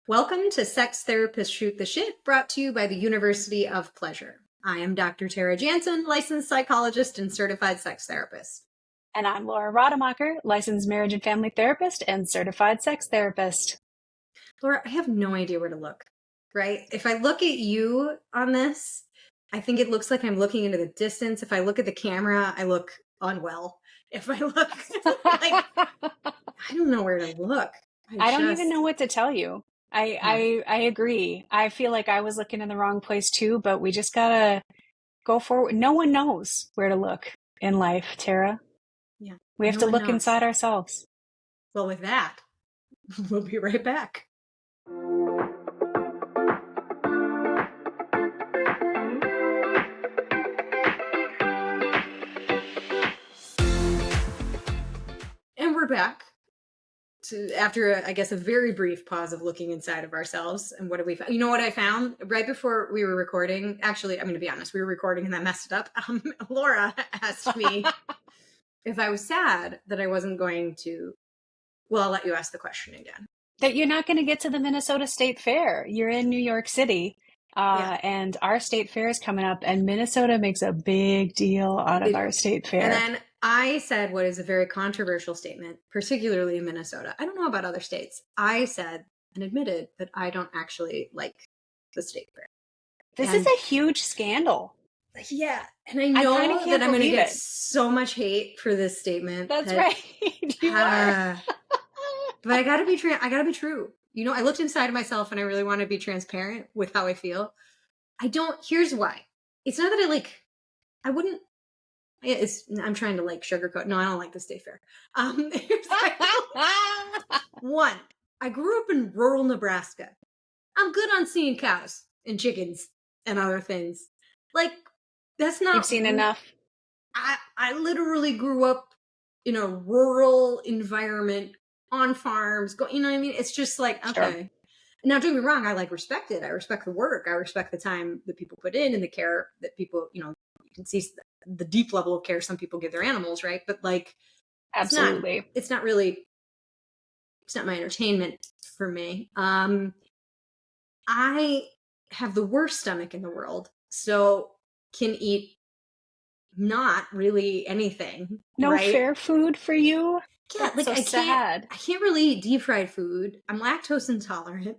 Welcome to Sex Therapist Shoot the Shit, brought to you by the University of Pleasure. I am Dr. Tera Jansen, licensed psychologist and certified sex therapist. And I'm Laura Rademacher, licensed marriage and family therapist and certified sex therapist. Laura, I have no idea where to look, right? If I look at you on this, I think it looks like I'm looking into the distance. If I look at the camera, I look unwell. If I look like, I don't know where to look. I don't even know what to tell you. I agree. I feel like I was looking in the wrong place too, but we just gotta go forward. No one knows where to look in life, Tara. Yeah. We have to look inside ourselves. Well, with that, we'll be right back. And we're back. After, I guess, a very brief pause of looking inside of ourselves. And what did we find? You know what I found? Right before we were recording, actually, I'm going to be honest, we were recording and I messed it up. Laura asked me if I was sad that I wasn't going to, well, I'll let you ask the question again. That you're not going to get to the Minnesota State Fair. You're in New York City. And our state fair is coming up, and Minnesota makes a big deal out of our state fair. And then I said what is a very controversial statement, particularly in Minnesota. I don't know about other states. I said and admitted that I don't actually like the state fair. This is a huge scandal. Yeah. And I know that I'm going to get so much hate for this statement. That's right. You are. But I got to be true. You know, I looked inside of myself and I really want to be transparent with how I feel. Here's why. It's not that I'm trying to sugarcoat. No, I don't like the state fair. One, I grew up in rural Nebraska. I'm good on seeing cows and chickens and other things. That's not. You've seen enough. I literally grew up in a rural environment on farms. You know what I mean? It's just okay. Sure. Now, don't get me wrong. I respect it. I respect the work. I respect the time that people put in and the care that people, you can see the deep level of care some people give their animals, right? But absolutely, it's not my entertainment for me. I have the worst stomach in the world, so can eat not really anything. No right? Fair food for you? Yeah, I can't really eat deep fried food. I'm lactose intolerant.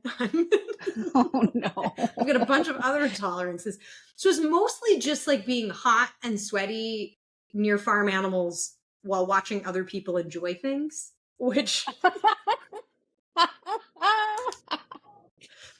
Oh no. I've got a bunch of other intolerances. So it's mostly just being hot and sweaty near farm animals while watching other people enjoy things, which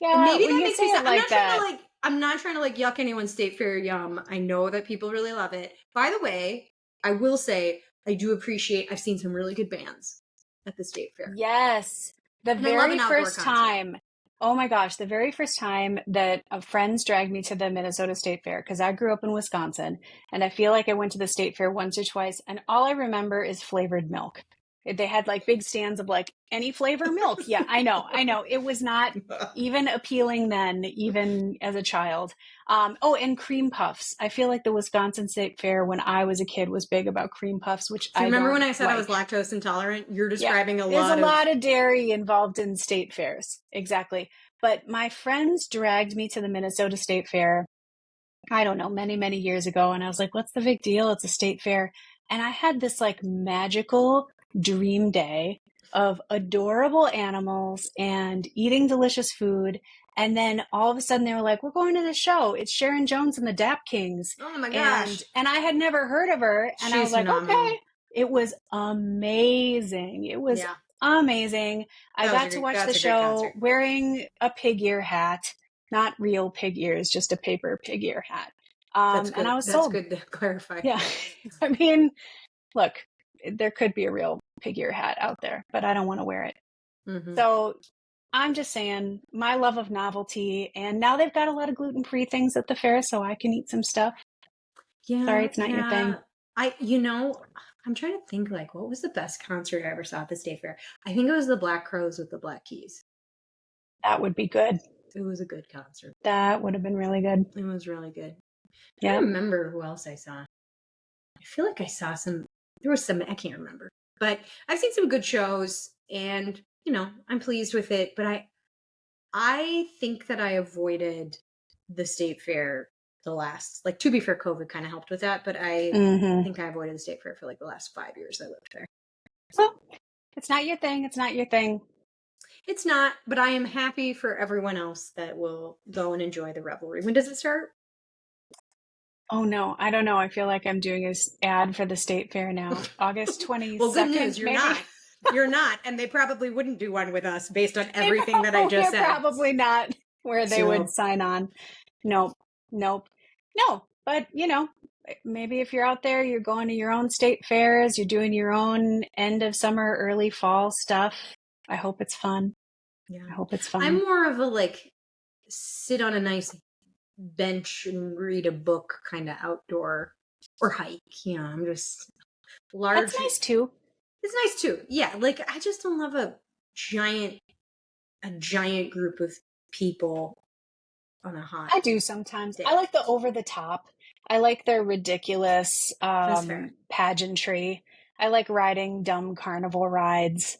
yeah, maybe that makes me sound I'm not trying to yuck anyone's state fair yum. I know that people really love it. By the way, I will say I do appreciate, I've seen some really good bands at the state fair. Yes. The very first time, oh my gosh, the very first time that friends dragged me to the Minnesota State Fair, because I grew up in Wisconsin, and I feel like I went to the state fair once or twice, and all I remember is flavored milk. They had big stands of any flavor milk. Yeah, I know. It was not even appealing then, even as a child. And cream puffs. I feel like the Wisconsin State Fair when I was a kid was big about cream puffs, which I remember when I said I was lactose intolerant? You're describing There's a lot of dairy involved in state fairs. Exactly. But my friends dragged me to the Minnesota State Fair, I don't know, many, many years ago. And I was like, what's the big deal? It's a state fair. And I had this magical dream day of adorable animals and eating delicious food. And then all of a sudden they were like, we're going to the show. It's Sharon Jones and the Dap Kings. Oh my gosh. And I had never heard of her. And I was like, phenomenal. Okay. It was amazing. It was amazing. I got to watch the show wearing a pig ear hat, not real pig ears, just a paper pig ear hat. That's good. And I was sold. That's good to clarify. Yeah. I mean, look, there could be a real pig ear hat out there, but I don't want to wear it. Mm-hmm. So I'm just saying my love of novelty, and now they've got a lot of gluten-free things at the fair, so I can eat some stuff. Yeah. Sorry, it's not your thing. I'm trying to think what was the best concert I ever saw at the state fair? I think it was the Black Crowes with the Black Keys. That would be good. It was a good concert. That would have been really good. It was really good. I don't remember who else I saw. I feel like I saw there was some, I can't remember, but I've seen some good shows and, I'm pleased with it, but I think that I avoided the state fair the last, like, to be fair, COVID kind of helped with that, but I think I avoided the state fair for like the last 5 years I lived there. Well, it's not your thing. It's not your thing. It's not, but I am happy for everyone else that will go and enjoy the revelry. When does it start? Oh no, I don't know. I feel like I'm doing an ad for the state fair now. August 22nd. Well, good news, you're maybe? not. You're not, and they probably wouldn't do one with us based on everything that I just said. Probably not where they would sign on. Nope. No, but maybe if you're out there, you're going to your own state fairs, you're doing your own end of summer, early fall stuff. I hope it's fun. Yeah. I hope it's fun. I'm more of a like sit on a nice bench and read a book kind of outdoor or hike. I'm just large. That's nice too. It's nice too. Yeah. Like I just don't love a giant group of people on a hot I do sometimes. day. I like the over the top. I like their ridiculous pageantry. I like riding dumb carnival rides.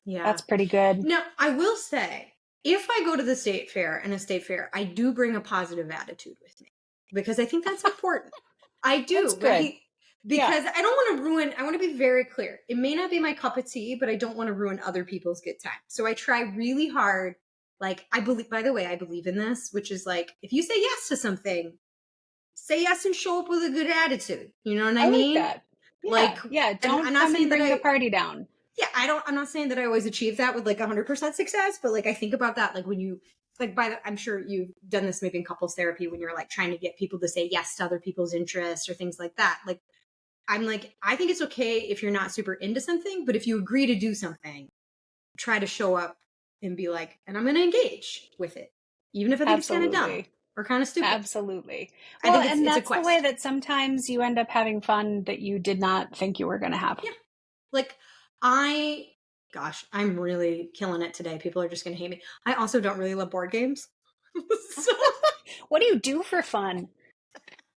Yeah. That's pretty good. Now, I will say, if I go to the state fair and a state fair, I do bring a positive attitude with me because I think that's important. I do. That's good. Right? Because I don't want to ruin, I want to be very clear. It may not be my cup of tea, but I don't want to ruin other people's good time. So I try really hard. Like, I believe, by the way, I believe in this, which is like, if you say yes to something, say yes and show up with a good attitude. You know what I mean? Like that. Yeah, don't come and bring the party down. Yeah, I'm not saying that I always achieve that with like 100% success, but like I think about that like when you like I'm sure you've done this maybe in couples therapy when you're like trying to get people to say yes to other people's interests or things like that. Like I'm like, I think it's okay if you're not super into something, but if you agree to do something, try to show up and be like, and I'm going to engage with it, even if I think it's kind of dumb or kind of stupid. Absolutely. Well, I think that's the way that sometimes you end up having fun that you did not think you were going to have. Yeah. Like I'm really killing it today. People are just going to hate me. I also don't really love board games. So what do you do for fun?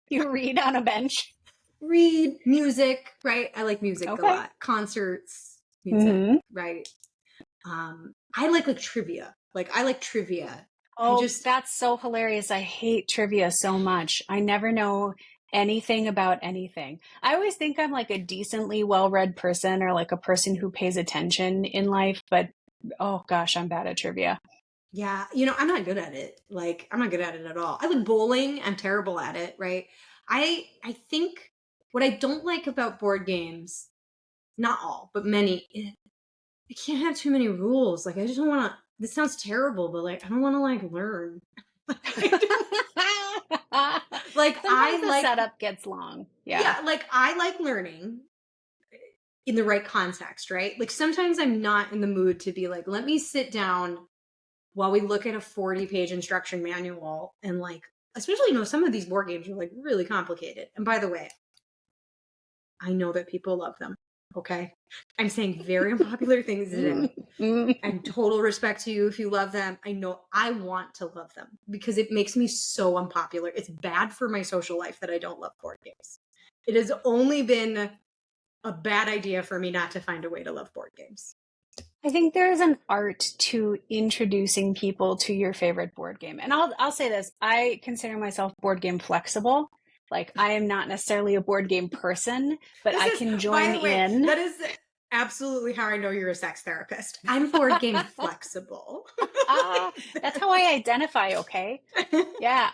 You read on a bench? Read music, right? I like music a lot. Concerts, music, right? I like trivia. Like I like trivia. Oh, that's so hilarious. I hate trivia so much. I never know anything about anything. I always think I'm like a decently well-read person or like a person who pays attention in life, but oh gosh, I'm bad at trivia. Yeah, I'm not good at it. Like I'm not good at it at all. I like bowling. I'm terrible at it, right? I think what I don't like about board games, not all, but many, it can't have too many rules. Like I just don't want to. This sounds terrible, but like I don't want to like learn. Like sometimes the setup gets long. Yeah, like I like learning in the right context, right? Like sometimes I'm not in the mood to be like, let me sit down while we look at a 40-page instruction manual and like, especially some of these board games are like really complicated. And by the way, I know that people love them. Okay. I'm saying very unpopular things today. And total respect to you if you love them. I know I want to love them because it makes me so unpopular. It's bad for my social life that I don't love board games. It has only been a bad idea for me not to find a way to love board games. I think there's an art to introducing people to your favorite board game. And I'll say this, I consider myself board game flexible. Like I am not necessarily a board game person, but I can join in. That is absolutely how I know you're a sex therapist. I'm board game flexible. That's how I identify. Okay. Yeah.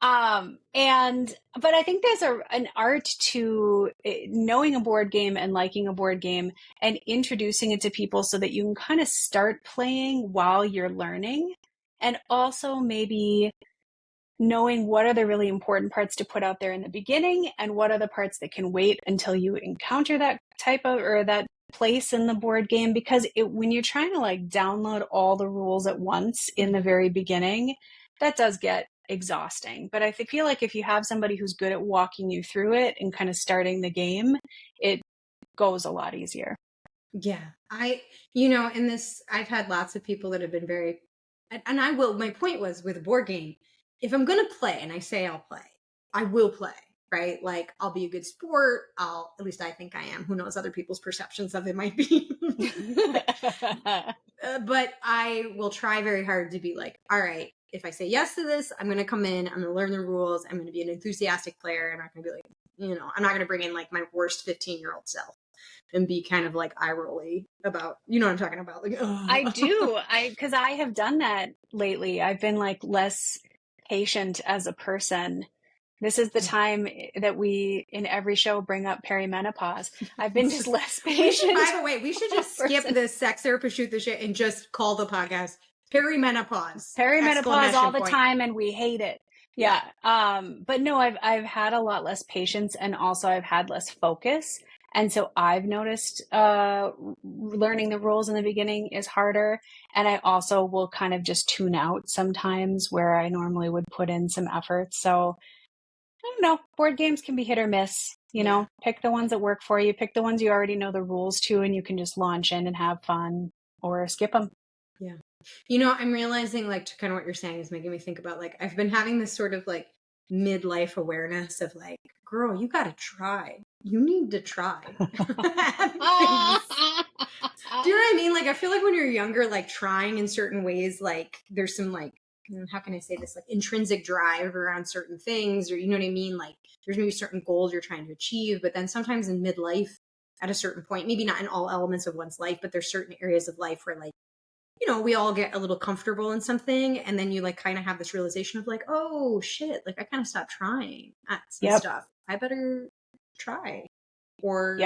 But I think there's an art to knowing a board game and liking a board game and introducing it to people so that you can kind of start playing while you're learning. And also maybe knowing what are the really important parts to put out there in the beginning and what are the parts that can wait until you encounter that type of or that place in the board game. Because when you're trying to like download all the rules at once in the very beginning, that does get exhausting. But I feel like if you have somebody who's good at walking you through it and kind of starting the game, it goes a lot easier. Yeah. In this, I've had lots of people that have been very, and my point was with a board game, if I'm going to play and I say I'll play, I will play. right? Like, I'll be a good sport. At least I think I am. Who knows? Other people's perceptions of it might be. But I will try very hard to be like, all right, if I say yes to this, I'm going to come in, I'm going to learn the rules, I'm going to be an enthusiastic player. I'm not going to be like, I'm not going to bring in like my worst 15-year-old self and be kind of like eye rolly about, you know what I'm talking about? Like, I do. Because I have done that lately. I've been like less patient as a person. This is the time that we, in every show, bring up perimenopause. I've been just less patient. By the way, we should just skip this sex therapist shoot the shit and just call the podcast perimenopause. Perimenopause all the time, and we hate it. Yeah. But no, I've had a lot less patience, and also I've had less focus. And so I've noticed learning the rules in the beginning is harder. And I also will kind of just tune out sometimes where I normally would put in some effort. So I don't know. Board games can be hit or miss. You know, pick the ones that work for you. Pick the ones you already know the rules to, and you can just launch in and have fun, or skip them. Yeah. I'm realizing like kind of what you're saying is making me think about like, I've been having this sort of like midlife awareness of like, girl, you got to try. You need to try. Do you know what I mean? Like, I feel like when you're younger, like trying in certain ways, like there's some like, how can I say this? Like intrinsic drive around certain things, or you know what I mean? Like there's maybe certain goals you're trying to achieve, but then sometimes in midlife at a certain point, maybe not in all elements of one's life, but there's certain areas of life where like, we all get a little comfortable in something. And then you like kind of have this realization of like, oh shit, like I kind of stopped trying at some stuff. I better try, or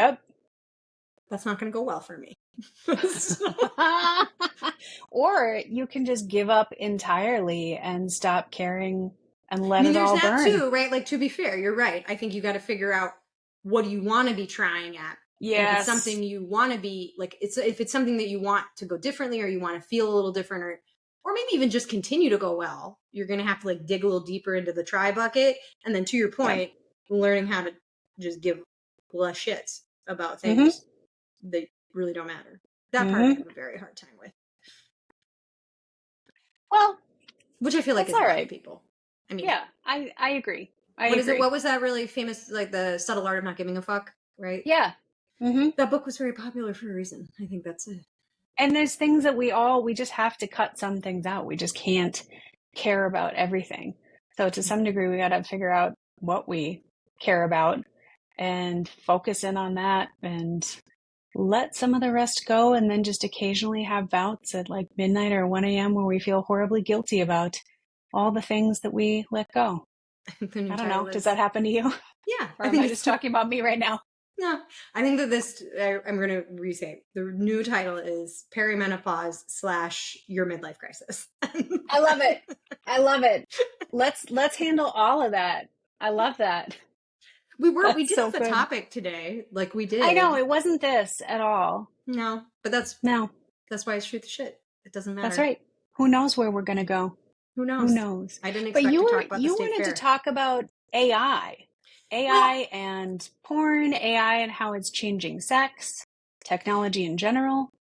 that's not going to go well for me. Or you can just give up entirely and stop caring and let it all burn. There's that too, right? Like, to be fair, you're right. I think you got to figure out what do you want to be trying at. Yes. And if it's something you want to be like, if it's something that you want to go differently, or you want to feel a little different, or maybe even just continue to go well, you're going to have to like dig a little deeper into the try bucket. And then to your point, learning how to just give less shits about things that really don't matter. That part I have a very hard time with. Well, which I feel like is all right, people. I mean, yeah, I agree. What was that really famous, like the subtle art of not giving a fuck, right? Yeah. That book was very popular for a reason. I think that's it. And there's things that we just have to cut some things out. We just can't care about everything. So to some degree, we got to figure out what we care about and focus in on that and let some of the rest go. And then just occasionally have bouts at like midnight or 1 a.m. where we feel horribly guilty about all the things that we let go. I don't know. Does that happen to you? Yeah. Or am I just talking about me right now? No, I think that I'm going to re-say the new title is Perimenopause / Your Midlife Crisis. I love it. I love it. Let's handle all of that. I love that. We did have a topic today, like we did. I know it wasn't this at all. No, but that's why I shoot the shit. It doesn't matter. That's right. Who knows where we're going to go? Who knows? I didn't expect to talk about the state fair. You wanted to talk about AI. AI and porn, AI and how it's changing sex, technology in general.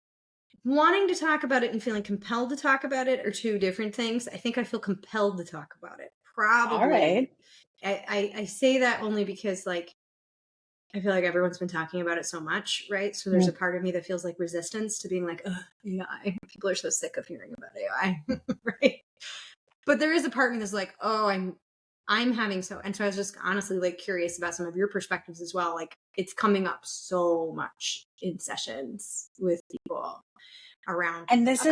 Wanting to talk about it and feeling compelled to talk about it are two different things. I think I feel compelled to talk about it. Probably. All right. I say that only because like I feel like everyone's been talking about it so much, right? So there's a part of me that feels like resistance to being like, AI. People are so sick of hearing about AI, right? But there is a part of me that's like, oh, I'm having and so I was just honestly like curious about some of your perspectives as well. Like it's coming up so much in sessions with people around. And this is I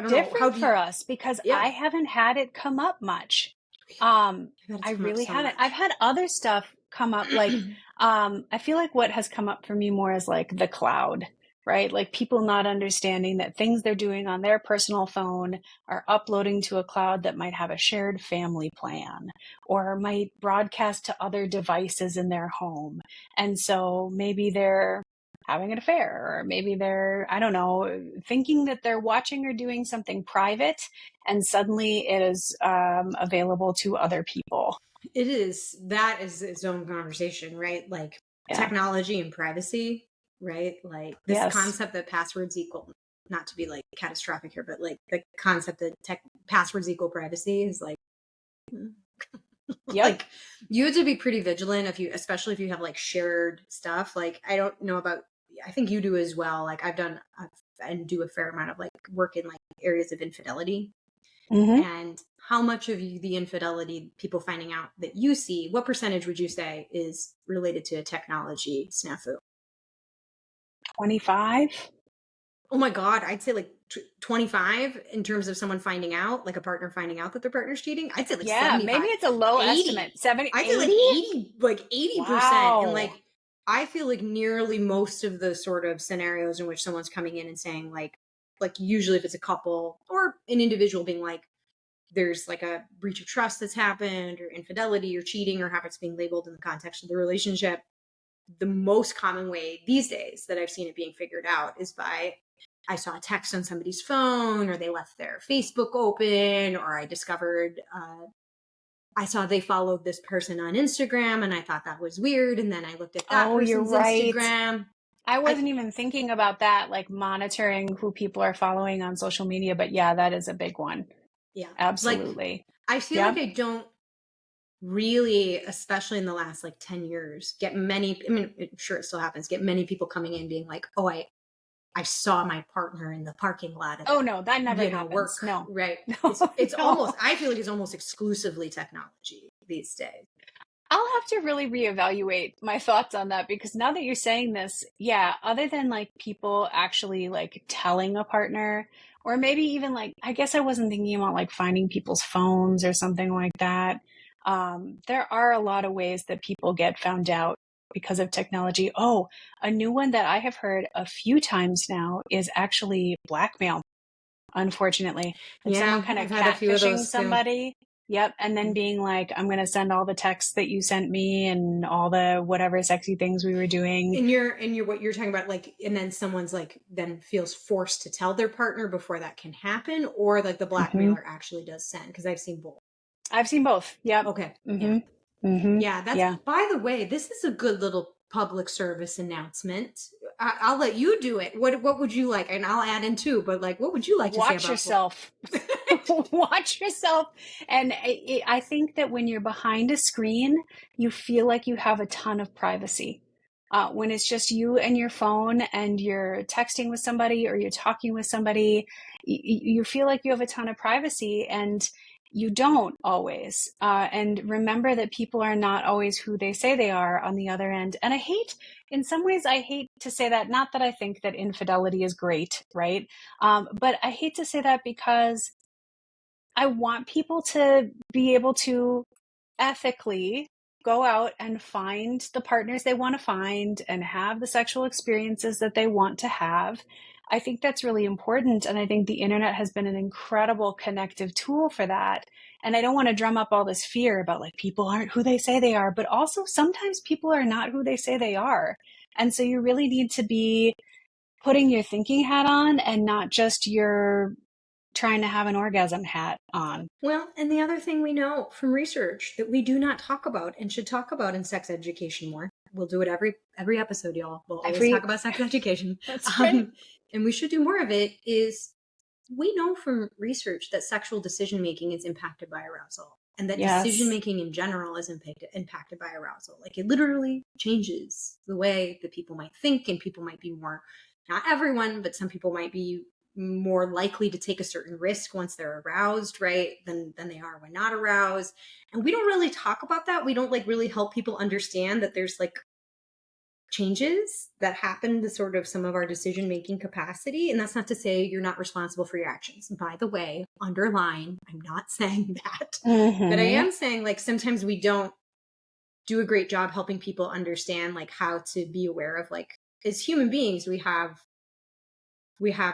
don't different know for us because I haven't had it come up much. I really haven't. I've had other stuff come up like I feel like what has come up for me more is like the cloud, right? Like people not understanding that things they're doing on their personal phone are uploading to a cloud that might have a shared family plan or might broadcast to other devices in their home. And so maybe they're having an affair, or maybe they're, I don't know, thinking that they're watching or doing something private, and suddenly it is available to other people. That is its own conversation, right? Like technology and privacy, right? Like this concept that passwords equal, not to be like catastrophic here, but like the concept that passwords equal privacy is like, Yep. Like you have to be pretty vigilant if you, especially if you have like shared stuff. Like I don't know about, I think you do as well. Like I've done and do a fair amount of like work in like areas of infidelity. Mm-hmm. And how much of the infidelity people finding out that you see, what percentage would you say is related to a technology snafu? 25. Oh my God, I'd say like 25 in terms of someone finding out, like a partner finding out that their partner's cheating. I'd say like Yeah, maybe 75, it's a low 80. estimate. 70, I'd say like 80? 80, like 80%. And Wow. like, I feel like nearly most of the sort of scenarios in which someone's coming in and saying like usually if it's a couple or an individual being like, there's like a breach of trust that's happened or infidelity or cheating or how it's being labeled in the context of the relationship. The most common way these days that I've seen it being figured out is by I saw a text on somebody's phone or they left their Facebook open or I discovered I saw they followed this person on Instagram and I thought that was weird and then I looked at that Oh, you're person's right. Instagram. I I wasn't even thinking about that, like monitoring who people are following on social media, but yeah, that is a big one. yeah, like Absolutely. I feel like Yep. I don't really, especially in the last like 10 years, get many, I mean, I'm sure it still happens, get many people coming in being like, oh, I saw my partner in the parking lot at Oh the, no, that never work, happens. No. right? No, It's no. almost, I feel like it's almost exclusively technology these days. I'll have to really reevaluate my thoughts on that because now that you're saying this, yeah, other than like people actually like telling a partner, or maybe even like, I guess I wasn't thinking about like finding people's phones or something like that. There are a lot of ways that people get found out because of technology. Oh, a new one that I have heard a few times now is actually blackmail, unfortunately. Like someone Yeah, kind of I've had a few of catfishing those too. somebody. Yep. And then being like, I'm going to send all the texts that you sent me and all the whatever sexy things we were doing. And you're what you're talking about, like, and then someone's like then feels forced to tell their partner before that can happen, or like the Hmm. blackmailer actually does send, because I've seen both. I've seen both. Yep. Okay. Yeah. Hmm. Hmm. Yeah, that's, Yeah. by the way, this is a good little public service announcement. I'll let you do it. What would you like? And I'll add in too, but like, what would you like to say Watch about yourself. Watch yourself. And I think that when you're behind a screen, you feel like you have a ton of privacy. When it's just you and your phone and you're texting with somebody or you're talking with somebody, you feel like you have a ton of privacy and you don't always. And remember that people are not always who they say they are on the other end. And in some ways, I hate to say that, not that I think that infidelity is great, right? But I hate to say that because I want people to be able to ethically go out and find the partners they want to find and have the sexual experiences that they want to have. I think that's really important. And I think the internet has been an incredible connective tool for that. And I don't want to drum up all this fear about like people aren't who they say they are, but also sometimes people are not who they say they are. And so you really need to be putting your thinking hat on and not just your trying to have an orgasm hat on. Well, and the other thing we know from research that we do not talk about and should talk about in sex education more. We'll do it every episode, y'all. We'll always talk about sex education. That's right. And we should do more of it. Is we know from research that sexual decision making is impacted by arousal, and that decision Yes. making in general is impacted by arousal. Like it literally changes the way that people might think, and people might be more, not everyone, but some people might be more likely to take a certain risk once they're aroused, right, than they are when not aroused. And we don't really talk about that. We don't like really help people understand that there's like changes that happen to sort of some of our decision making capacity. And that's not to say you're not responsible for your actions. By the way, underline, I'm not saying that, but I Mm-hmm. am saying like sometimes we don't do a great job helping people understand like how to be aware of, like, as human beings we have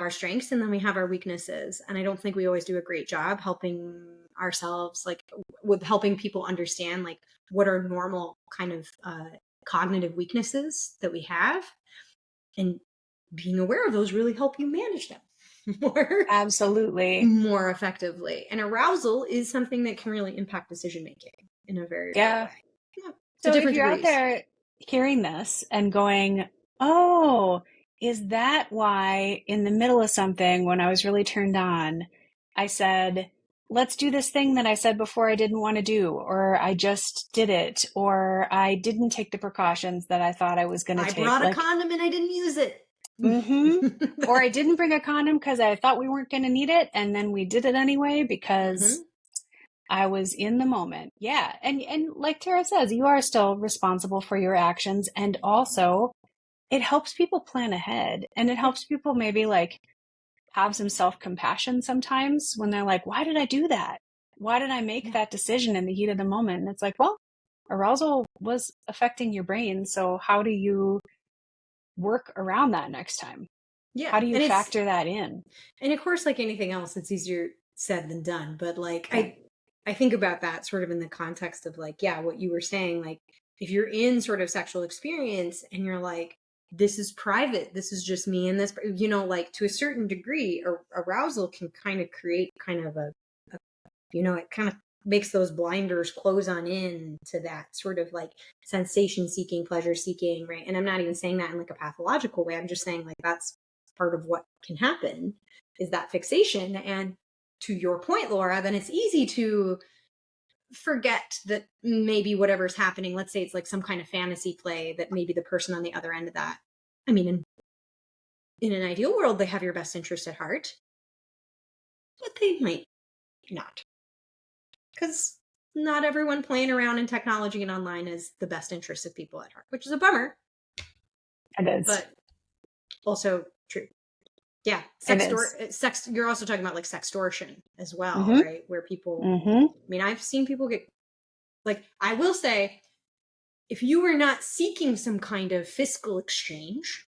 our strengths and then we have our weaknesses, and I don't think we always do a great job helping ourselves, like with helping people understand like what are normal kind of cognitive weaknesses that we have, and being aware of those really help you manage them more Absolutely. more effectively. And arousal is something that can really impact decision making in a very real Yeah. way, yeah, to So if different you're out degrees. there hearing this and going, oh, is that why in the middle of something when I was really turned on, I said, let's do this thing that I said before I didn't want to do, or I just did it, or I didn't take the precautions that I thought I was going to take. I brought a condom and I didn't use it. Or I didn't bring a condom because I thought we weren't going to need it, and then we did it anyway because I was in the moment. Yeah. And like Tara says, you are still responsible for your actions. And also it helps people plan ahead, and it helps people maybe like have some self-compassion sometimes when they're like, why did I do that? Why did I make that decision in the heat of the moment? And it's like, well, arousal was affecting your brain. So how do you work around that next time? Yeah. How do you factor that in? And of course, like anything else, it's easier said than done. But like, I think about that sort of in the context of like, yeah, what you were saying, like if you're in sort of sexual experience and you're like, this is private, this is just me and this, you know, like to a certain degree, arousal can kind of create kind of you know, it kind of makes those blinders close on in to that sort of like sensation seeking, pleasure seeking, right? And I'm not even saying that in like a pathological way. I'm just saying like that's part of what can happen is that fixation. And to your point, Laura, then it's easy to forget that maybe whatever's happening, let's say it's like some kind of fantasy play, that maybe the person on the other end of that, I mean, in an ideal world, they have your best interest at heart, but they might not. Because not everyone playing around in technology and online is the best interest of people at heart, which is a bummer. It is. But also true. Yeah. Sex, you're also talking about like sextortion as well, right? Where people, I mean, I've seen people get, like, I will say, if you are not seeking some kind of fiscal exchange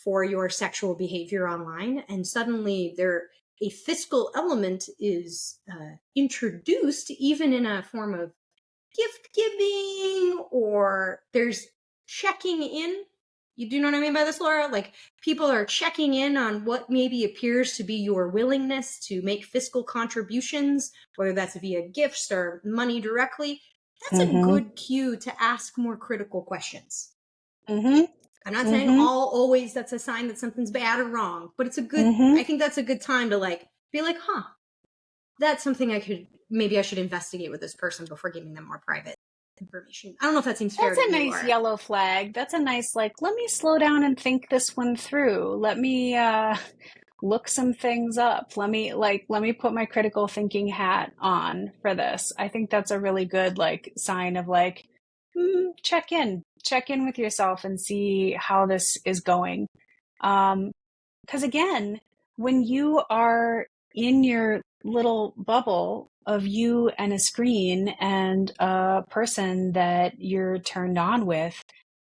for your sexual behavior online, and suddenly a fiscal element is introduced, even in a form of gift giving, or there's checking in. You do know what I mean by this, Laura? Like people are checking in on what maybe appears to be your willingness to make fiscal contributions, whether that's via gifts or money directly. That's a good cue to ask more critical questions. I'm not saying always that's a sign that something's bad or wrong, but it's a good, I think that's a good time to like, be like, that's something maybe I should investigate with this person before giving them more private information. I don't know if that seems fair to you, That's a nice yellow flag. That's a nice, like, let me slow down and think this one through. Let me look some things up. Let me put my critical thinking hat on for this. I think that's a really good like sign of like, check in with yourself and see how this is going. Because again, when you are in your little bubble of you and a screen and a person that you're turned on with,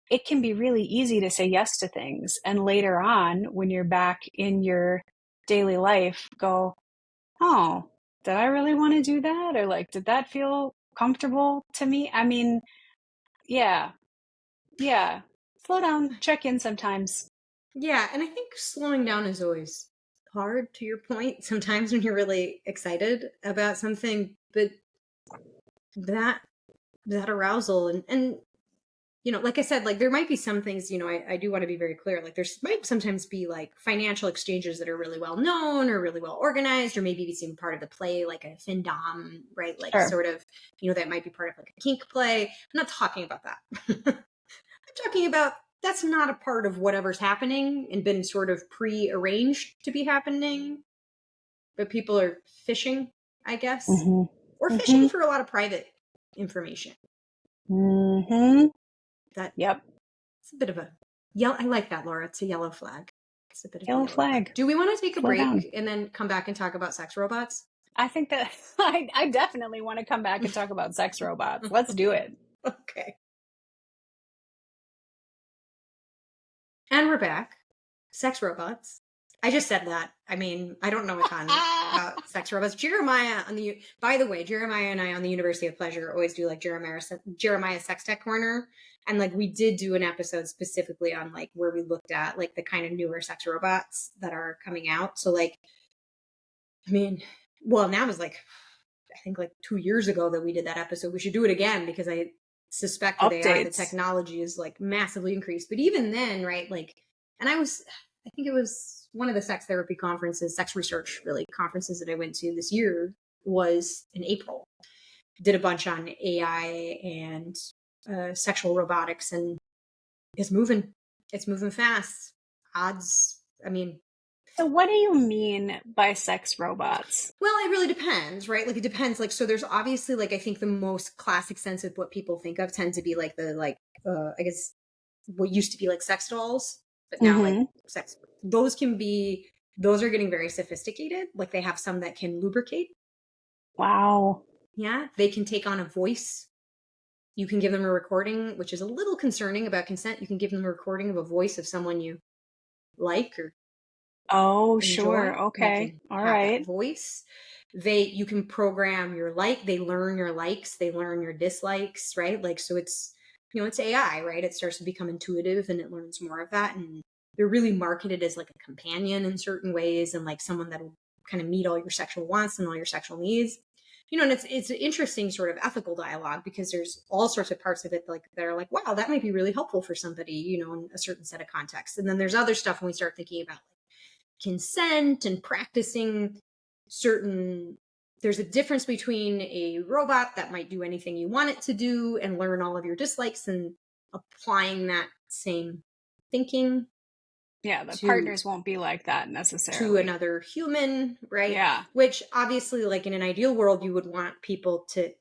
it can be really easy to say yes to things. And later on, when you're back in your daily life, go, oh, did I really want to do that? Or like, did that feel comfortable to me? I mean, yeah. Slow down, check in sometimes. Yeah, and I think slowing down is always hard, to your point, sometimes when you're really excited about something, but that arousal and you know, like I said, like there might be some things, you know, I do want to be very clear. Like there's might sometimes be like financial exchanges that are really well known or really well organized, or maybe seem part of the play, like a findom, right? Like sort of, you know, that might be part of like a kink play. I'm not talking about that. I'm talking about that's not a part of whatever's happening and been sort of pre-arranged to be happening. But people are fishing, I guess, or fishing for a lot of private information. That it's a bit of a yellow. I like that, Laura. It's a yellow flag. It's a bit of yellow flag. Do we want to take a break and then come back and talk about sex robots? I think that I definitely want to come back and talk about sex robots. Let's do it. Okay. And we're back. Sex robots. I just said that. I mean, I don't know a ton about sex robots. Jeremiah by the way, Jeremiah and I on the University of Pleasure always do like Jeremiah Sex Tech Corner. And like we did do an episode specifically on like where we looked at like the kind of newer sex robots that are coming out. So like, I mean, well, now it was like, I think like 2 years ago that we did that episode. We should do it again because I suspect with AI, the technology is like massively increased. But even then, right, like, and I think it was one of the sex therapy conferences, sex research really conferences that I went to this year. was in April. Did a bunch on AI and sexual robotics, and it's moving. It's moving fast. Odds, I mean. So what do you mean by sex robots? Well, it really depends, right? Like, it depends. Like, so there's obviously, like, I think the most classic sense of what people think of tend to be like the, like, I guess what used to be like sex dolls, but now like sex. Those are getting very sophisticated. Like, they have some that can lubricate. Wow. Yeah. They can take on a voice. You can give them a recording, which is a little concerning about consent. You can give them a recording of a voice of someone you like or sure. enjoy. Okay. All right. That voice. You can program they learn your likes, they learn your dislikes, right? Like, so it's, it's AI, right? It starts to become intuitive and it learns more of that. And they're really marketed as like a companion in certain ways, and like someone that will kind of meet all your sexual wants and all your sexual needs. And it's an interesting sort of ethical dialogue, because there's all sorts of parts of it like that are like, wow, that might be really helpful for somebody, in a certain set of contexts. And then there's other stuff when we start thinking about consent and practicing there's a difference between a robot that might do anything you want it to do and learn all of your dislikes, and applying that same thinking. Yeah, the partners won't be like that necessarily. To another human, right? Yeah. Which obviously, like, in an ideal world, you would want people to,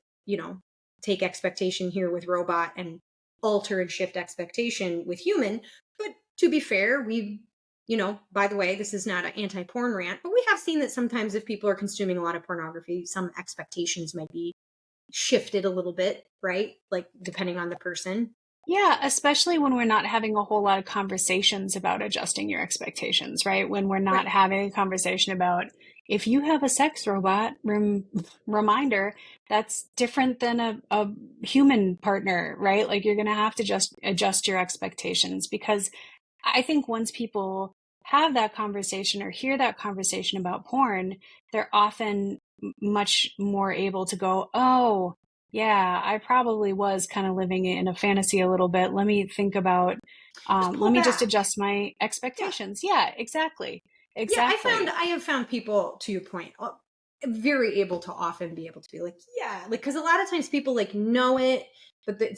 take expectation here with robot and alter and shift expectation with human. But to be fair, by the way, this is not an anti-porn rant, but we have seen that sometimes if people are consuming a lot of pornography, some expectations might be shifted a little bit, right? Like, depending on the person. Yeah, especially when we're not having a whole lot of conversations about adjusting your expectations, right? When we're not having a conversation about, if you have a sex robot, reminder, that's different than a human partner, right? Like, you're going to have to just adjust your expectations, because I think once people have that conversation or hear that conversation about porn, they're often much more able to go, oh, yeah, I probably was kind of living in a fantasy a little bit. Let me think about, let me just adjust my expectations. Yeah, exactly. Exactly. Yeah, I have found people, to your point, very able to often be able to be like, yeah, like, because a lot of times people like know it, but they're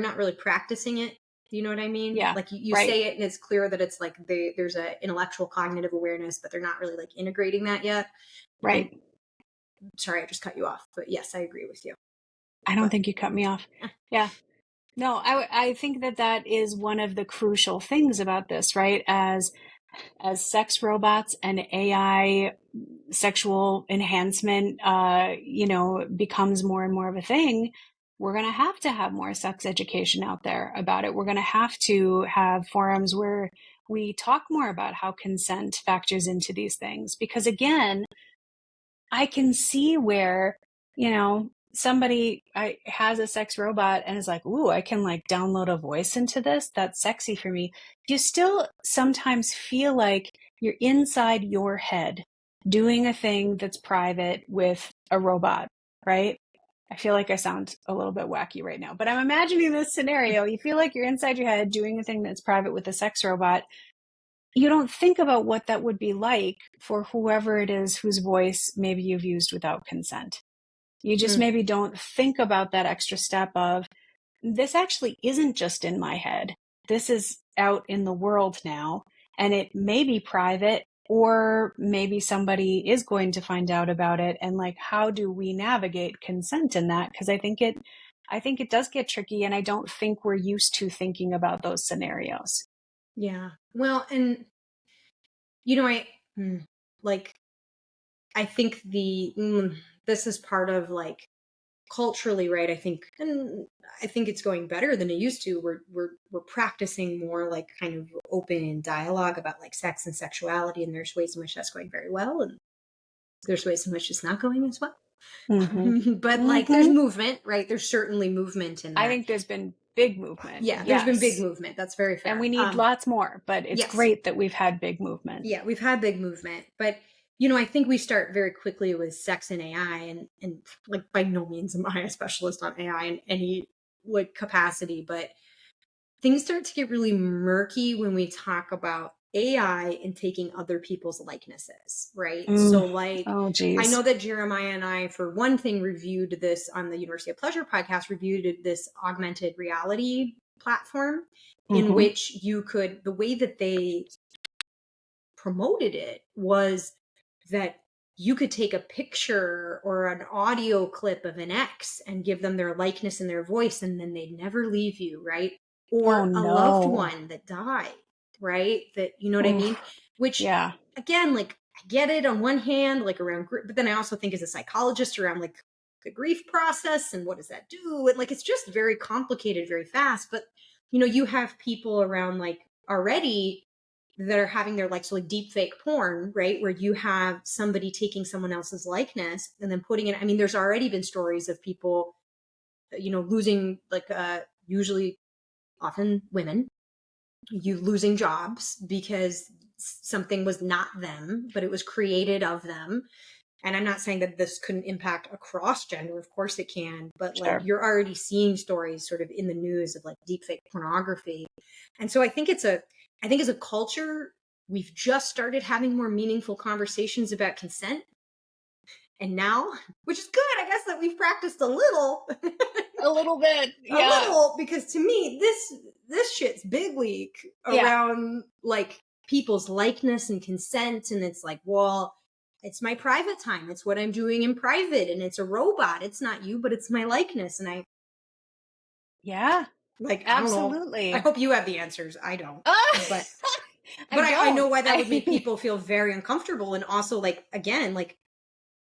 not really practicing it. Do you know what I mean? Yeah. Like, you say it and it's clear that it's like there's a intellectual cognitive awareness, but they're not really like integrating that yet. Right. And, sorry, I just cut you off, but yes, I agree with you. I don't think you cut me off. Yeah. No, I think that is one of the crucial things about this, right? As sex robots and AI sexual enhancement, becomes more and more of a thing, we're going to have more sex education out there about it. We're going to have forums where we talk more about how consent factors into these things. Because again, I can see where, somebody has a sex robot and is like, ooh, I can like download a voice into this. That's sexy for me. You still sometimes feel like you're inside your head doing a thing that's private with a robot, right? I feel like I sound a little bit wacky right now, but I'm imagining this scenario. You feel like you're inside your head doing a thing that's private with a sex robot. You don't think about what that would be like for whoever it is whose voice maybe you've used without consent. You just maybe don't think about that extra step of, this actually isn't just in my head. This is out in the world now, and it may be private, or maybe somebody is going to find out about it. And like, how do we navigate consent in that? Because I think it does get tricky, and I don't think we're used to thinking about those scenarios. Yeah. Well, and I think this is part of like culturally, right? I think it's going better than it used to. We're practicing more like kind of open dialogue about like sex and sexuality, and there's ways in which that's going very well, and there's ways in which it's not going as well. But like, there's movement, right? There's certainly movement in that. I think there's been big movement. Yeah, there's been big movement. That's very fair. And we need lots more, but it's great that we've had big movement. Yeah, we've had big movement. But, I think we start very quickly with sex and AI, and like, by no means am I a specialist on AI in any like capacity, but things start to get really murky when we talk about AI and taking other people's likenesses, right? Mm. So like, Oh, geez. I know that Jeremiah and I, for one thing, reviewed this on the University of Pleasure podcast, reviewed this augmented reality platform in which you could, the way that they promoted it was that you could take a picture or an audio clip of an ex and give them their likeness and their voice, and then they'd never leave you, right? Or a loved one that died, right? That, you know what I mean? Which, again, like, I get it on one hand, like around, but then I also think as a psychologist around like the grief process and what does that do? And like, it's just very complicated, very fast. But, you know, you have people around like already that are having their like, so like deep fake porn, right? Where you have somebody taking someone else's likeness and then putting it. I mean, there's already been stories of people, you know, losing like, usually often women, you losing jobs because something was not them, but it was created of them. And I'm not saying that this couldn't impact across gender. Of course it can, but like you're already seeing stories sort of in the news of like deepfake pornography. And so I think as a culture, we've just started having more meaningful conversations about consent. And now, which is good, I guess, that we've practiced a little. A little bit. Yeah. A little, because to me, this shit's big league around like people's likeness and consent. And it's like, well, it's my private time. It's what I'm doing in private. And it's a robot. It's not you, but it's my likeness. And like, absolutely. I hope you have the answers. I don't. But I know why that would make people feel very uncomfortable. And also, like, again, like,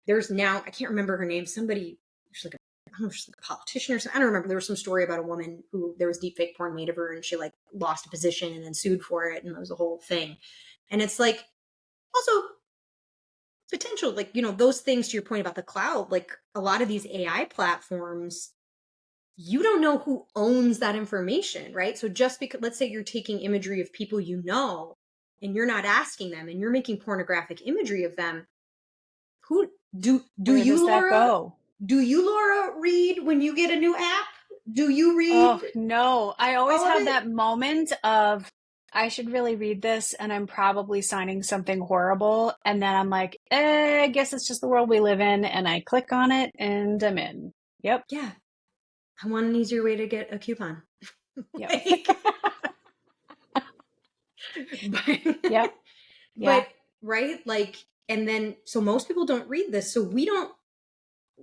there's now, I can't remember her name. Somebody, she's like I don't know if she's like a politician or something. I don't remember. There was some story about a woman who there was deep fake porn made of her and she like lost a position and then sued for it. And it was a whole thing. And it's like, also potential, like, you know, those things to your point about the cloud, like a lot of these AI platforms, you don't know who owns that information, right? So just because, let's say you're taking imagery of people you know, and you're not asking them and you're making pornographic imagery of them, who do you, Laura? Do you, Laura, read when you get a new app? Do you read? Oh, no. I always have that moment of, I should really read this and I'm probably signing something horrible. And then I'm like, I guess it's just the world we live in. And I click on it and I'm in. Yep. Yeah. I want an easier way to get a coupon. Yep. Yep. But, right? Like, and then, so most people don't read this. So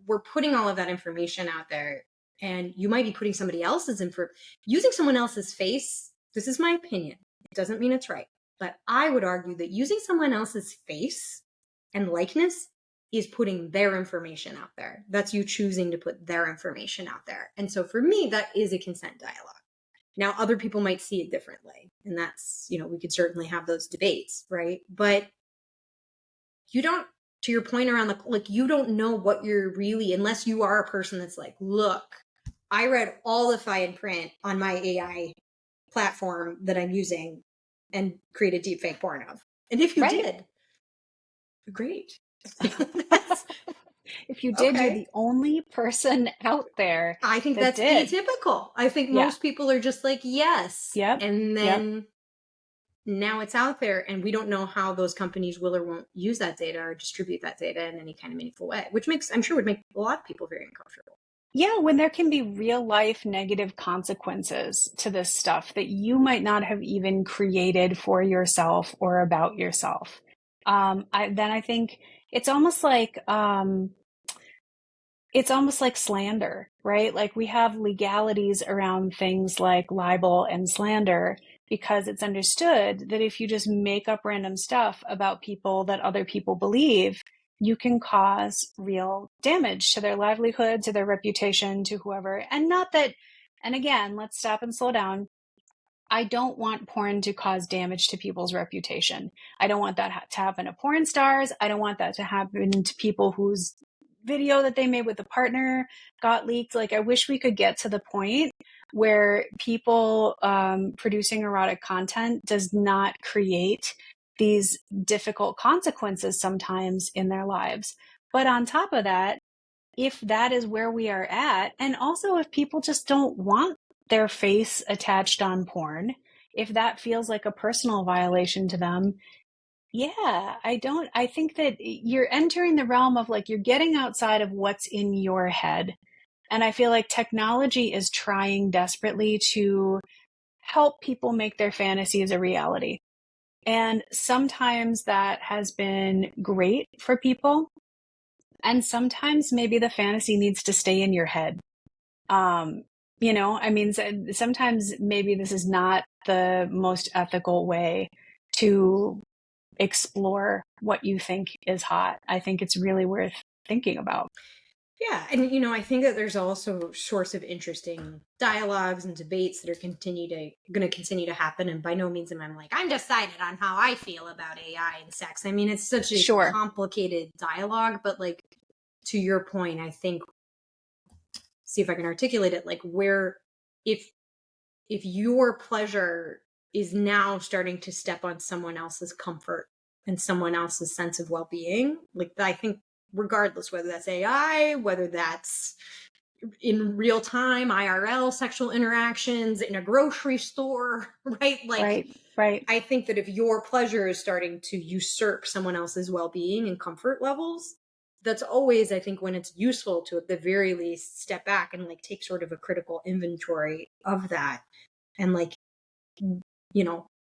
we're putting all of that information out there, and you might be putting somebody else's using someone else's face. This is my opinion. It doesn't mean it's right, but I would argue that using someone else's face and likeness is putting their information out there. That's you choosing to put their information out there. And so for me, that is a consent dialogue. Now, other people might see it differently, and that's, you know, we could certainly have those debates, right? But you don't, to your point around like, you don't know what you're really, unless you are a person that's like, look, I read all the fine print on my AI platform that I'm using and created deepfake porn of. And if you did, great. If you did, you're the only person out there. I think that's atypical. I think most people are just like, yes. Yep. And then now it's out there, and we don't know how those companies will or won't use that data or distribute that data in any kind of meaningful way, which I'm sure would make a lot of people very uncomfortable. Yeah, when there can be real life negative consequences to this stuff that you might not have even created for yourself or about yourself. I think it's almost like slander, right? Like we have legalities around things like libel and slander, because it's understood that if you just make up random stuff about people that other people believe, you can cause real damage to their livelihood, to their reputation, to whoever. And not that, and again, let's stop and slow down. I don't want porn to cause damage to people's reputation. I don't want that to happen to porn stars. I don't want that to happen to people whose video that they made with a partner got leaked. Like, I wish we could get to the point where people producing erotic content does not create these difficult consequences sometimes in their lives. But on top of that, if that is where we are at, and also if people just don't want their face attached on porn, if that feels like a personal violation to them, yeah, I think that you're entering the realm of like, you're getting outside of what's in your head. And I feel like technology is trying desperately to help people make their fantasies a reality. And sometimes that has been great for people. And sometimes maybe the fantasy needs to stay in your head. Um, I mean, sometimes maybe this is not the most ethical way to explore what you think is hot. I think it's really worth thinking about. Yeah, and I think that there's also sorts of interesting dialogues and debates that are going to continue to happen. And by no means am I like, I'm decided on how I feel about AI and sex. I mean, it's such a Sure. complicated dialogue, but like to your point, I think, see if I can articulate it, like where if your pleasure is now starting to step on someone else's comfort and someone else's sense of well-being, like I think regardless whether that's AI, whether that's in real time IRL sexual interactions in a grocery store, right? Like right. I think that if your pleasure is starting to usurp someone else's well-being and comfort levels, that's always, I think, when it's useful to at the very least step back and like take sort of a critical inventory of that. And like,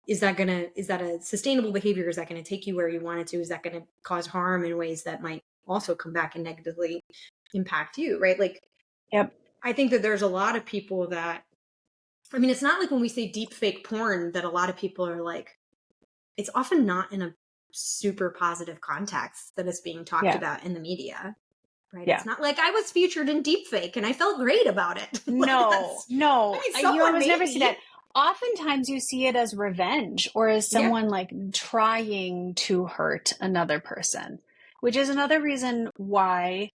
is that a sustainable behavior? Is that going to take you where you want it to? Is that going to cause harm in ways that might also come back and negatively impact you? Right. Like, Yep. I think that there's a lot of people that, I mean, it's not like when we say deep fake porn that a lot of people are like, it's often not in a super positive context that it's being talked about in the media. Right. Yeah. It's not like I was featured in deepfake and I felt great about it. No. I mean, You almost maybe never see that. Oftentimes you see it as revenge or as someone like trying to hurt another person, which is another reason why,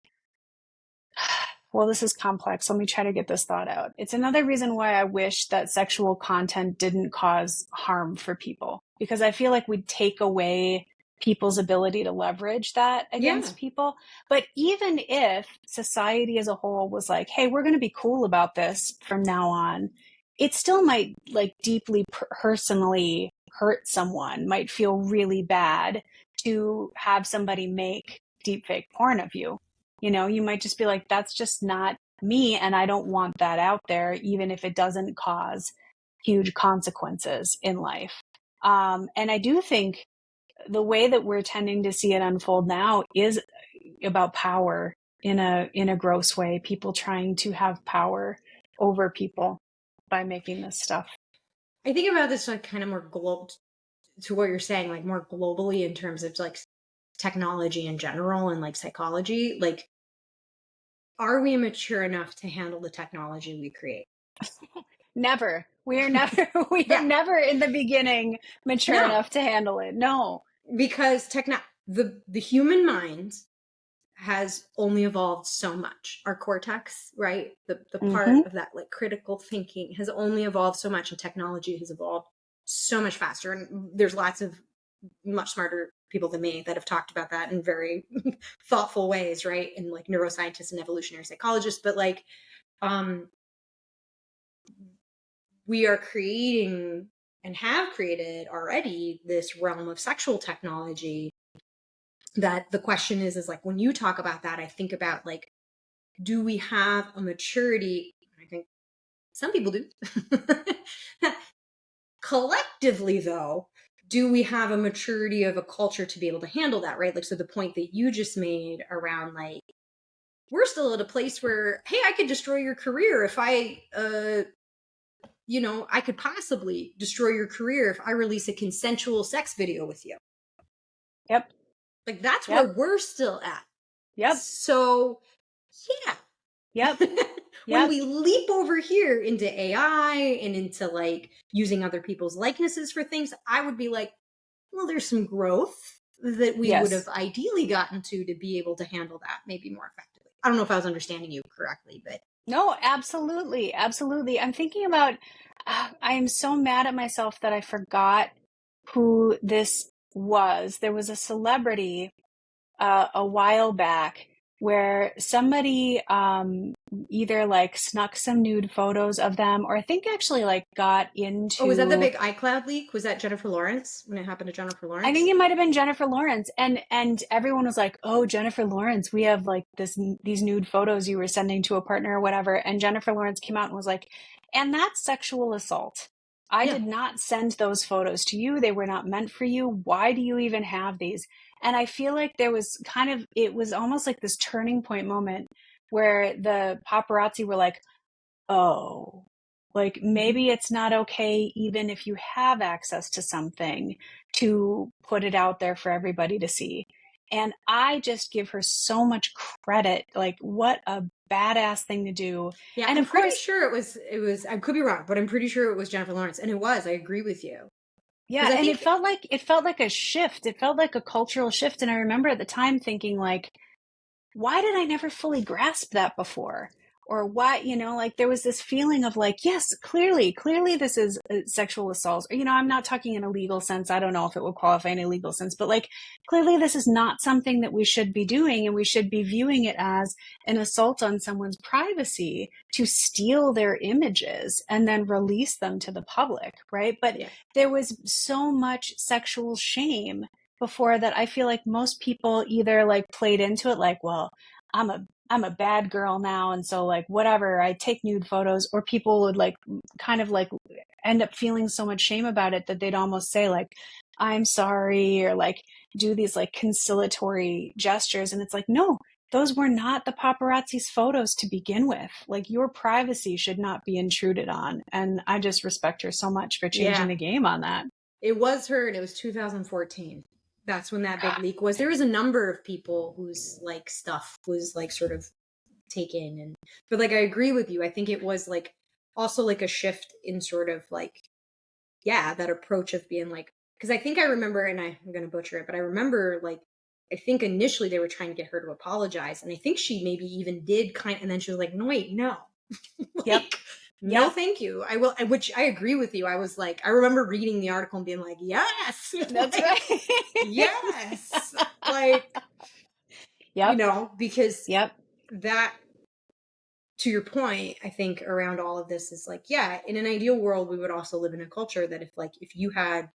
well, this is complex. Let me try to get this thought out. It's another reason why I wish that sexual content didn't cause harm for people, because I feel like we'd take away people's ability to leverage that against people. But even if society as a whole was like, hey, we're going to be cool about this from now on, it still might like deeply personally hurt someone, might feel really bad to have somebody make deepfake porn of you. You might just be like, that's just not me, and I don't want that out there, even if it doesn't cause huge consequences in life. And I do think the way that we're tending to see it unfold now is about power in a gross way. People trying to have power over people by making this stuff. I think about this like kind of more global to what you're saying, like more globally in terms of like technology in general and like psychology. Like, are we mature enough to handle the technology we create? Never. We are never in the beginning mature enough to handle it. No. Because the human mind has only evolved so much. Our cortex, right? The part of that like critical thinking has only evolved so much, and technology has evolved so much faster. And there's lots of much smarter people than me that have talked about that in very thoughtful ways, right? And like neuroscientists and evolutionary psychologists, but like we are creating and have created already this realm of sexual technology that the question is like, when you talk about that, I think about like, do we have a maturity? I think some people do. Collectively, though, do we have a maturity of a culture to be able to handle that, right? Like, so the point that you just made around like, we're still at a place where, hey, I could destroy your career if I could possibly destroy your career if I release a consensual sex video with you. Yep. Like, that's where we're still at. Yep. So, yeah. Yep. When we leap over here into AI and into like using other people's likenesses for things, I would be like, well, there's some growth that we would have ideally gotten to be able to handle that maybe more effectively. I don't know if I was understanding you correctly, but. No, absolutely. Absolutely. I'm thinking about, I am so mad at myself that I forgot who this was. There was a celebrity a while back where somebody either like snuck some nude photos of them, or I think actually like got into. Oh, was that the big iCloud leak? Was that Jennifer Lawrence, when it happened to Jennifer I Lawrence? think it might have been Jennifer Lawrence, and everyone was like, "Oh, Jennifer Lawrence, we have like these nude photos you were sending to a partner or whatever." And Jennifer Lawrence came out and was like, "And that's sexual assault. I Yeah. did not send those photos to you. They were not meant for you. Why do you even have these?" And I feel like there was it was almost like this turning point moment where the paparazzi were like, "Oh, like maybe it's not okay, even if you have access to something, to put it out there for everybody to see." And I just give her so much credit. Like, what a badass thing to do. Yeah, And I'm of pretty course, sure it was, I could be wrong, but I'm pretty sure it was Jennifer Lawrence. And it was, I agree with you. yeah, Because I and think, it felt like a shift. It felt like a cultural shift. And I remember at the time thinking like, why did I never fully grasp that before? Or why, like there was this feeling of like, yes, clearly this is sexual assault. Or, I'm not talking in a legal sense. I don't know if it would qualify in a legal sense, but like clearly this is not something that we should be doing. And we should be viewing it as an assault on someone's privacy to steal their images and then release them to the public. Right. But yeah. there was so much sexual shame before that I feel like most people either like played into it like, well, I'm a bad girl now, and so like whatever, I take nude photos, or people would like kind of like end up feeling so much shame about it that they'd almost say like, I'm sorry, or like do these like conciliatory gestures. And it's like, no, those were not the paparazzi's photos to begin with. Like your privacy should not be intruded on. And I just respect her so much for changing Yeah. the game on that. It was her, and it was 2014. That's when that big leak was. There was a number of people whose like stuff was like sort of taken, and but like I agree with you. I think it was like also like a shift in sort of like, yeah, that approach of being like, because I think I remember, and I'm gonna butcher it, but I remember like, I think initially they were trying to get her to apologize, and I think she maybe even did and then she was like, no, wait, no. Yep. Like, no, Yep. thank you. I will, which I agree with you. I was like, I remember reading the article and being like, yes, That's like, right. yes, like, Yep. because Yep. that, to your point, I think around all of this is like, yeah, in an ideal world, we would also live in a culture that if you had,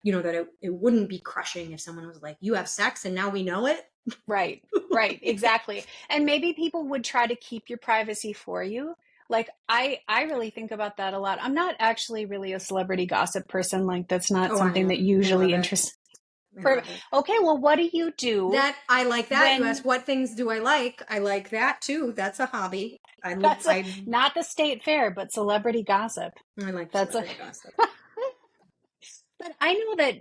that it wouldn't be crushing if someone was like, you have sex and now we know it. Right. Right. Exactly. And maybe people would try to keep your privacy for you. Like I really think about that a lot. I'm not actually really a celebrity gossip person. Like that's not Oh, I something that am. I usually love it. interests. I love it. Okay, well, what do you do That I like that. You when asked what things do I like? I like that too. That's a hobby. that's not the state fair, but celebrity gossip? I like That's a celebrity gossip. But I know that,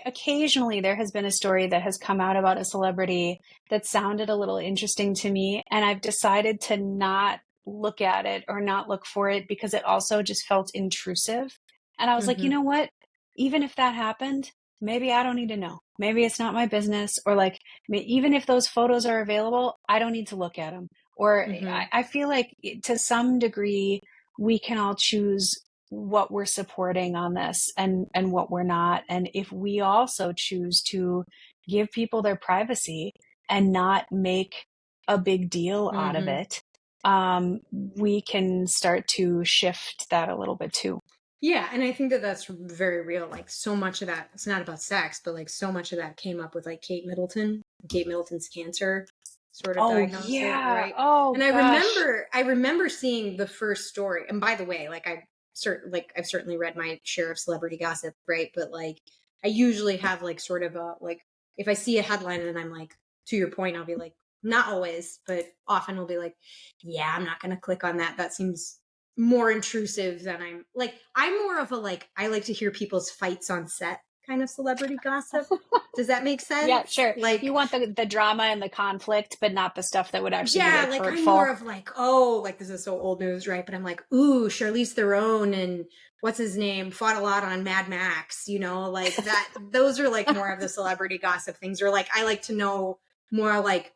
occasionally there has been a story that has come out about a celebrity that sounded a little interesting to me. And I've decided to not look at it or not look for it because it also just felt intrusive. And I was like, you Mm-hmm. know what? Even if that happened, maybe I don't need to know. Maybe it's not my business. Or like, even if those photos are available, I don't need to look at them. Or Mm-hmm. I feel like to some degree, we can all choose what we're supporting on this and what we're not. And if we also choose to give people their privacy and not make a big deal out of Mm-hmm. it, we can start to shift that a little bit too. Yeah, and I think that that's very real. Like so much of that, it's not about sex, but like so much of that came up with like Kate Middleton's cancer sort of Oh diagnosis, yeah. right? Oh And gosh. I remember seeing the first story. And by the way, like I've certainly read my share of celebrity gossip, right? But like I usually have like sort of a like if I see a headline and I'm like, to your point, I'll be like, not always, but often will be like, yeah, I'm not gonna click on that. That seems more intrusive than I'm more of a like I like to hear people's fights on set kind of celebrity gossip. Does that make Yeah, sense? sure. You Like, want the drama and the conflict, but not the stuff that would actually be yeah, like like I'm more hurtful. of like, oh, like this is so old news, right? But I'm like, ooh, Charlize Theron and what's his name fought a lot on Mad Max, like that. Those are like more of the celebrity gossip things, or like I like to know more like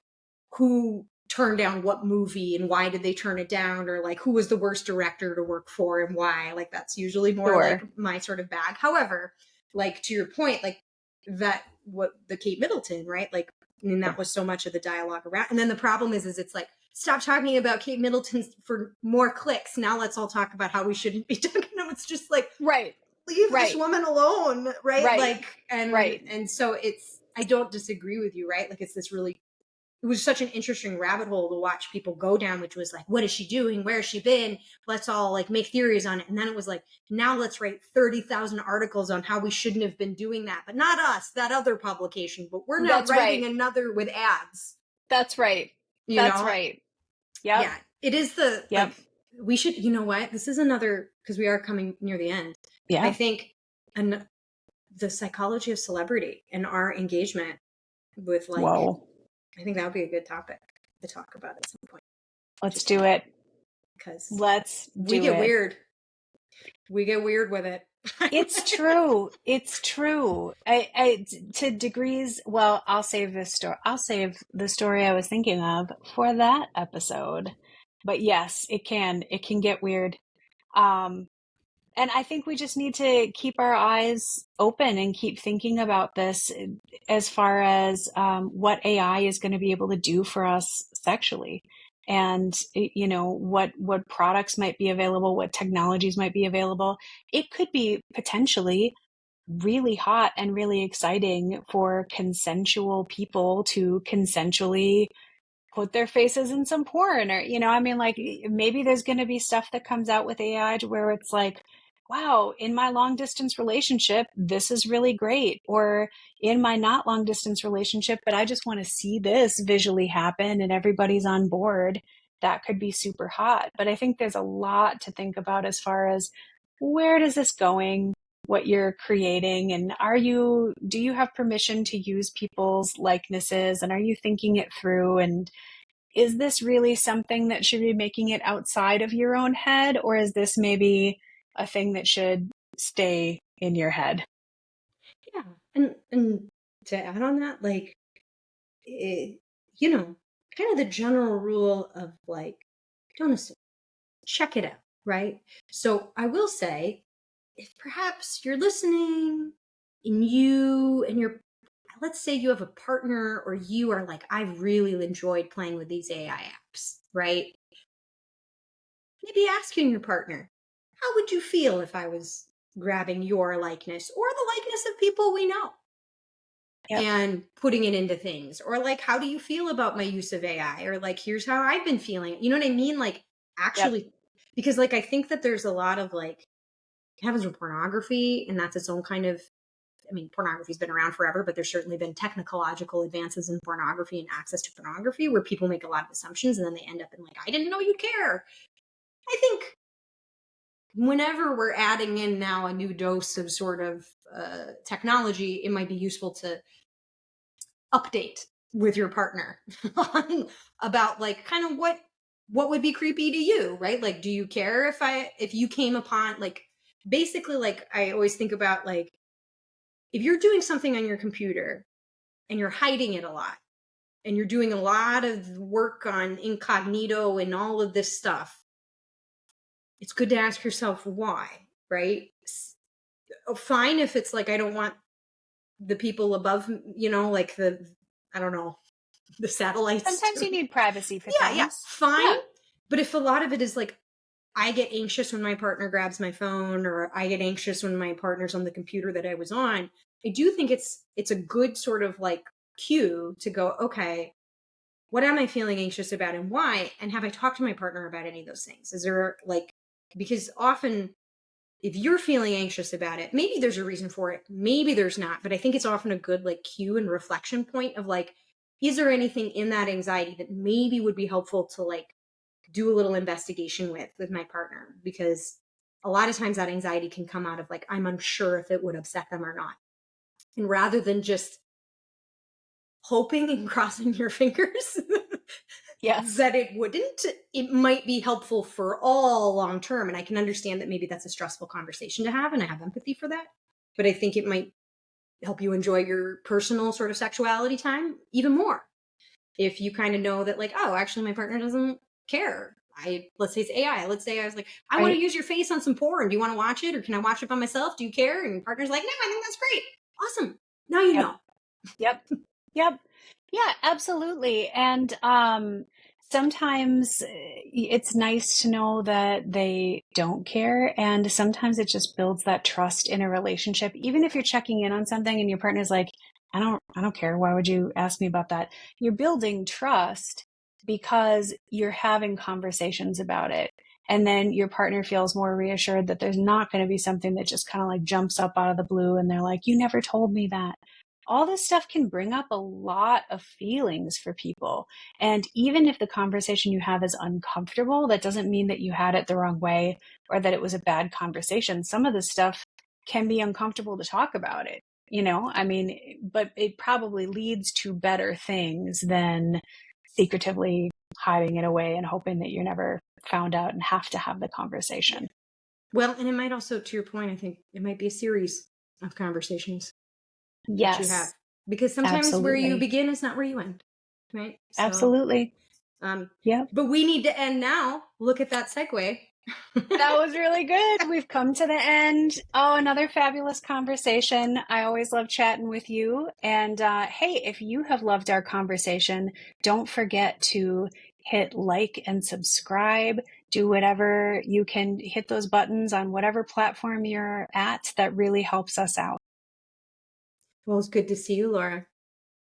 who turned down what movie and why did they turn it down, or like who was the worst director to work for and why. Like that's usually more like Sure. my sort of bag. However, like to your point, like that what the Kate Middleton, right? Like And that was so much of the dialogue around. And then the problem is it's like, stop talking about Kate Middleton for more clicks. Now let's all talk about how we shouldn't be talking about. It's just like, right. Leave this woman alone, right? Right. Like, and so I don't disagree with you, right? Like, it was such an interesting rabbit hole to watch people go down, which was like, what is she doing? Where has she been? Let's all like make theories on it. And then it was like, now let's write 30,000 articles on how we shouldn't have been doing that, but not us, that other publication, but we're now writing another with ads. That's right. That's right. Yep. Yeah. It is like, we should, you know what? This is another, because we are coming near the end. Yeah. I think the psychology of celebrity and our engagement with like, whoa. I think that would be a good topic to talk about at some point. Let's do it. Because we get weird. We get weird with it. It's true. It's true. I to degrees. Well, I'll save this story. I'll save the story I was thinking of for that episode. But yes, it can get weird. And I think we just need to keep our eyes open and keep thinking about this as far as what AI is going to be able to do for us sexually. And, you know, what products might be available, what technologies might be available. It could be potentially really hot and really exciting for consensual people to consensually put their faces in some porn, or, you know, I mean, like, maybe there's going to be stuff that comes out with AI to where it's like, wow, in my long distance relationship, this is really great. Or in my not long distance relationship, but I just want to see this visually happen and everybody's on board. That could be super hot. But I think there's a lot to think about as far as where does this going, what you're creating, and do you have permission to use people's likenesses, and are you thinking it through, and is this really something that should be making it outside of your own head, or is this maybe a thing that should stay in your head? Yeah. And to add on that, like, you know, kind of the general rule of like, don't assume, check it out, right? So I will say, if perhaps you're listening and let's say you have a partner, or you are like, I've really enjoyed playing with these AI apps, right? Maybe asking your partner, how would you feel if I was grabbing your likeness or the likeness of people we know? Yep. And putting it into things? Or like, how do you feel about my use of AI? Or like, here's how I've been feeling. You know what I mean? Like, actually, because like, I think that there's a lot of like, it happens with pornography, and that's its own kind of, I mean, pornography's been around forever, but there's certainly been technological advances in pornography and access to pornography where people make a lot of assumptions and then they end up in like, I didn't know you'd care. I think whenever we're adding in now a new dose of sort of technology, it might be useful to update with your partner about like kind of what would be creepy to you, right? Like, do you care if you came upon, like, basically, like, I always think about like, if you're doing something on your computer and you're hiding it a lot and you're doing a lot of work on incognito and all of this stuff, it's good to ask yourself why, right? Fine if it's like, I don't want the people above, you know, like I don't know, the satellites. Sometimes you need privacy for things. Yeah, fine. Yeah. But if a lot of it is like, I get anxious when my partner grabs my phone, or I get anxious when my partner's on the computer that I was on, I do think it's a good sort of like cue to go, okay, what am I feeling anxious about and why? And have I talked to my partner about any of those things? Is there like, because often if you're feeling anxious about it, maybe there's a reason for it, maybe there's not, but I think it's often a good like cue and reflection point of like, is there anything in that anxiety that maybe would be helpful to like do a little investigation with my partner? Because a lot of times that anxiety can come out of like, I'm unsure if it would upset them or not. And rather than just hoping and crossing your fingers that it wouldn't, it might be helpful for all long term. And I can understand that maybe that's a stressful conversation to have, and I have empathy for that. But I think it might help you enjoy your personal sort of sexuality time even more if you kind of know that like, oh, actually my partner doesn't care. Let's say it's AI. Let's say I was like, I want to use your face on some porn. Do you want to watch it, or can I watch it by myself? Do you care? And your partner's like, no, I think that's great. Awesome. Now you know. Yep. Yeah, absolutely. And sometimes it's nice to know that they don't care. And sometimes it just builds that trust in a relationship. Even if you're checking in on something and your partner's like, I don't care. Why would you ask me about that? You're building trust because you're having conversations about it. And then your partner feels more reassured that there's not going to be something that just kind of like jumps up out of the blue and they're like, you never told me that. All this stuff can bring up a lot of feelings for people. And even if the conversation you have is uncomfortable, that doesn't mean that you had it the wrong way or that it was a bad conversation. Some of this stuff can be uncomfortable to talk about it, I mean, but it probably leads to better things than secretively hiding it away and hoping that you're never found out and have to have the conversation. Well, and it might also, to your point, I think it might be a series of conversations that you have, Yes, because sometimes where you absolutely. begin is not where you end, right? So, Absolutely. Yep. but we need to end now. Look at that segue. That was really good. We've come to the end. Oh, another fabulous conversation. I always love chatting with you. And hey, if you have loved our conversation, don't forget to hit like and subscribe. Do whatever you can, hit those buttons on whatever platform you're at. That really helps us out. Well, it's good to see you, Laura.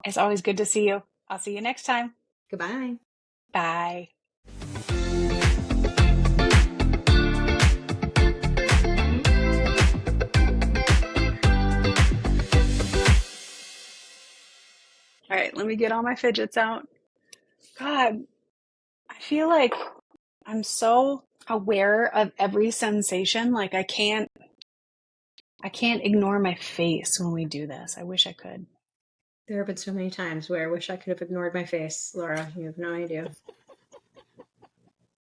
It's always good to see you. I'll see you next time. Goodbye. Bye. All right, let me get all my fidgets out. God, I feel like I'm so aware of every sensation. Like I can't ignore my face when we do this. I wish I could. There have been so many times where I wish I could have ignored my face, Laura. You have no idea.